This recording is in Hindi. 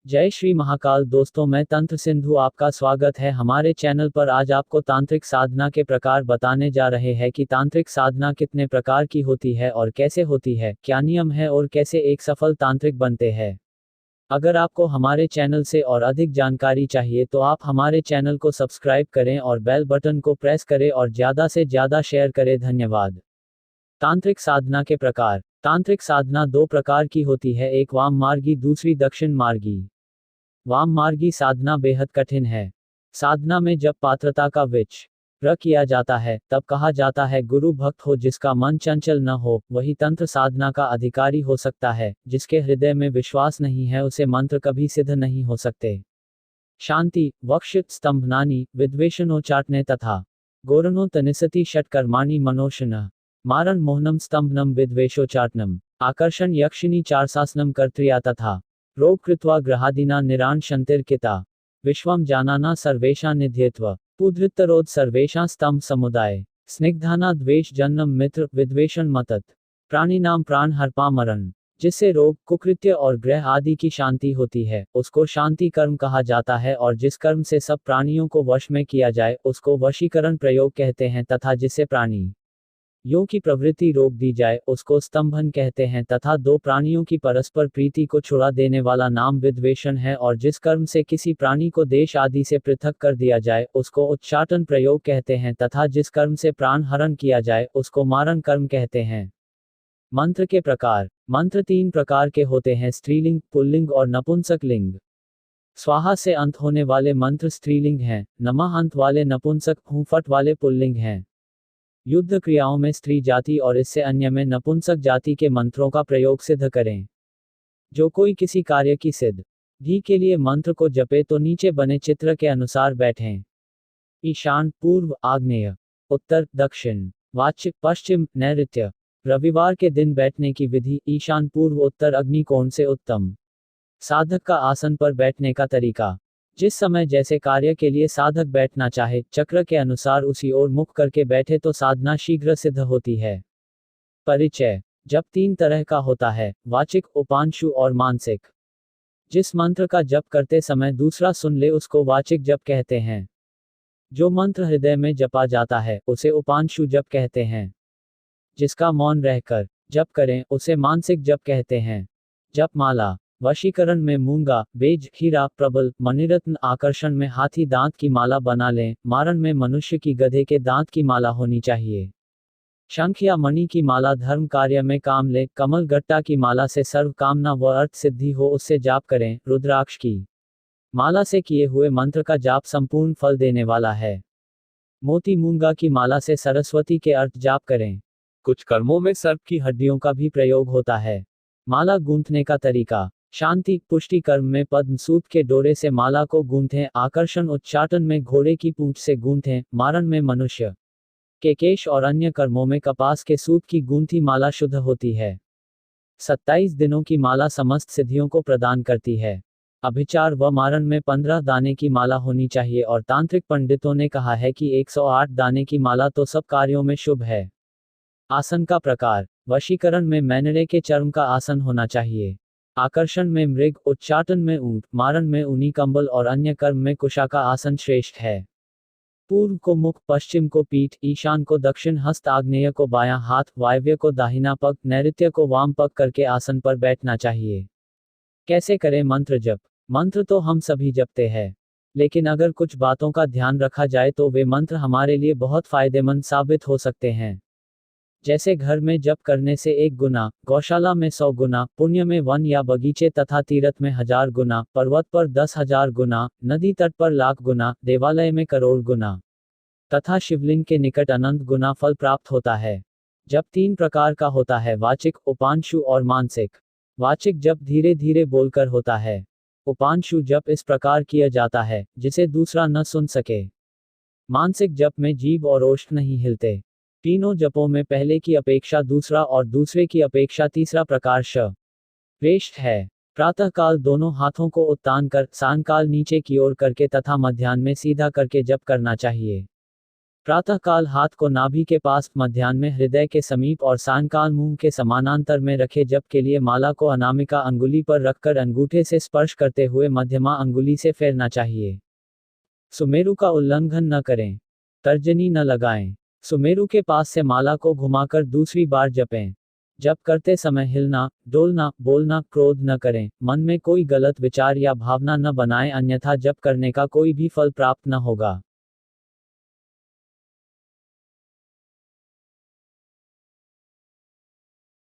जय श्री महाकाल दोस्तों, मैं तंत्र सिंधु आपका स्वागत है हमारे चैनल पर। आज आपको तांत्रिक साधना के प्रकार बताने जा रहे हैं कि तांत्रिक साधना कितने प्रकार की होती है और कैसे होती है, क्या नियम है और कैसे एक सफल तांत्रिक बनते हैं। अगर आपको हमारे चैनल से और अधिक जानकारी चाहिए तो आप हमारे चैनल को सब्सक्राइब करें और बेल बटन को प्रेस करें और ज़्यादा से ज़्यादा शेयर करें। धन्यवाद। तांत्रिक साधना के प्रकार। तांत्रिक साधना दो प्रकार की होती है, एक वाम मार्गी, दूसरी दक्षिण मार्गी। वाम मार्गी साधना बेहद कठिन है। साधना में जब पात्रता का विचार किया जाता है तब कहा जाता है गुरु भक्त हो जिसका मन चंचल न हो वही तंत्र साधना का अधिकारी हो सकता है। जिसके हृदय में विश्वास नहीं है उसे मंत्र कभी सिद्ध नहीं हो सकते। शांति वक्ष स्तंभनानि विद्वेषणोच्चाटने तथा गोरनो तनिसति षट्कर्माणि मनोशन मारण मोहनम स्तंभनम विद्वेषोच्चाटनम आकर्षण यक्षिणी चारसासनम कर्त्रिया तथा रोग कृत्वा ग्रहादिना निरांशंतिर्किता विश्वम जानाना सर्वेशा निध्यत्व पुधृत्तरोद सर्वेशा स्तंभ समुदाय स्निग्धाना द्वेष जन्म मित्र विद्वेषण मतत प्राणिनाम प्राण हर्पा मरण। जिससे रोग कुकृत्य और ग्रह आदि की शांति होती है उसको शांति कर्म कहा जाता है, और जिस कर्म से सब प्राणियों को वश में किया जाए उसको वशीकरण प्रयोग कहते हैं, तथा जिससे प्राणी यों की प्रवृत्ति रोक दी जाए उसको स्तंभन कहते हैं, तथा दो प्राणियों की परस्पर प्रीति को छुड़ा देने वाला नाम विद्वेषण है। और जिस कर्म से किसी प्राणी को देश आदि से पृथक कर दिया जाए उसको उच्चाटन प्रयोग कहते हैं, तथा जिस कर्म से प्राण हरण किया जाए उसको मारण कर्म कहते हैं। मंत्र के प्रकार। मंत्र तीन प्रकार के होते हैं, स्त्रीलिंग, पुल्लिंग और नपुंसक लिंग। स्वाहा से अंत होने वाले मंत्र स्त्रीलिंग हैं, नमः अंत वाले नपुंसक, हूं फट वाले पुल्लिंग हैं। युद्ध क्रियाओं में स्त्री जाति और इससे अन्य में नपुंसक जाति के मंत्रों का प्रयोग सिद्ध करें। जो कोई किसी कार्य की सिद्धि के लिए मंत्र को जपे तो नीचे बने चित्र के अनुसार बैठें। ईशान, पूर्व, आग्नेय, उत्तर, दक्षिण, वाच्य, पश्चिम, नैऋत्य। रविवार के दिन बैठने की विधि। ईशान, पूर्व, उत्तर अग्निकोण से उत्तम। साधक का आसन पर बैठने का तरीका। जिस समय जैसे कार्य के लिए साधक बैठना चाहे चक्र के अनुसार उसी ओर मुख करके बैठे तो साधना शीघ्र सिद्ध होती है। परिचय। जप तीन तरह का होता है, वाचिक, उपांशु और मानसिक। जिस मंत्र का जप करते समय दूसरा सुन ले उसको वाचिक जप कहते हैं। जो मंत्र हृदय में जपा जाता है उसे उपांशु जप कहते हैं। जिसका मौन रहकर जप करें उसे मानसिक जप कहते हैं। जप माला। वशीकरण में मूंगा, बेज, हीरा, प्रबल, मणिरत्न, आकर्षण में हाथी दांत की माला बना लें। मारण में मनुष्य की गधे के दांत की माला होनी चाहिए। शंख या मणि की माला धर्म कार्य में काम ले। कमल गट्टा की माला से सर्व कामना व अर्थ सिद्धि हो उससे जाप करें। रुद्राक्ष की माला से किए हुए मंत्र का जाप संपूर्ण फल देने वाला है। मोती मूंगा की माला से सरस्वती के अर्थ जाप करें। कुछ कर्मों में सर्प की हड्डियों का भी प्रयोग होता है। माला गूंथने का तरीका। शांति पुष्टि कर्म में पद्म सूत के डोरे से माला को गूंथें। आकर्षण उच्चाटन में घोड़े की पूंछ से गूंथें। मारण में मनुष्य के केश और अन्य कर्मों में कपास के सूत की गूंथी माला शुद्ध होती है। 27 दिनों की माला समस्त सिद्धियों को प्रदान करती है। अभिचार व मारण में 15 दाने की माला होनी चाहिए, और तांत्रिक पंडितों ने कहा है कि 108 दाने की माला तो सब कार्यों में शुभ है। आसन का प्रकार। वशीकरण में मैनरे के चर्म का आसन होना चाहिए। आकर्षण में मृग, उच्चाटन में ऊंट, मारण में ऊनी कंबल और अन्य कर्म में कुशा का आसन श्रेष्ठ है। पूर्व को मुख, पश्चिम को पीठ, ईशान को दक्षिण हस्त, आग्नेय को बायां हाथ, वायव्य को दाहिना पग, नैऋत्य को वाम पग करके आसन पर बैठना चाहिए। कैसे करें मंत्र जप। मंत्र तो हम सभी जपते हैं, लेकिन अगर कुछ बातों का ध्यान रखा जाए तो वे मंत्र हमारे लिए बहुत फायदेमंद साबित हो सकते हैं। जैसे घर में जप करने से 1 गुना, गौशाला में 100 गुना, पुण्य में वन या बगीचे तथा तीर्थ में 1000 गुना, पर्वत पर 10,000 गुना, नदी तट पर लाख गुना, देवालय में करोड़ गुना तथा शिवलिंग के निकट अनंत गुना फल प्राप्त होता है। जप तीन प्रकार का होता है, वाचिक, उपांशु और मानसिक। वाचिक जप धीरे धीरे बोलकर होता है। उपांशु जप इस प्रकार किया जाता है जिसे दूसरा न सुन सके। मानसिक जप में जीभ और ओष्ठ नहीं हिलते। तीनों जपों में पहले की अपेक्षा दूसरा और दूसरे की अपेक्षा तीसरा प्रकार श्रेष्ठ है। प्रातः काल दोनों हाथों को उत्तान कर, सांयकाल नीचे की ओर करके तथा मध्याह्न में सीधा करके जप करना चाहिए। प्रातःकाल हाथ को नाभि के पास, मध्याह्न में हृदय के समीप और सायंकाल मुंह के समानांतर में रखें। जप के लिए माला को अनामिका अंगुली पर रखकर अंगूठे से स्पर्श करते हुए मध्यमा अंगुली से फेरना चाहिए। सुमेरु का उल्लंघन न करें। तर्जनी न लगाएं। सुमेरु के पास से माला को घुमाकर दूसरी बार जपें। जप करते समय हिलना, डोलना, बोलना, क्रोध न करें। मन में कोई गलत विचार या भावना न बनाएं, अन्यथा जप करने का कोई भी फल प्राप्त न होगा।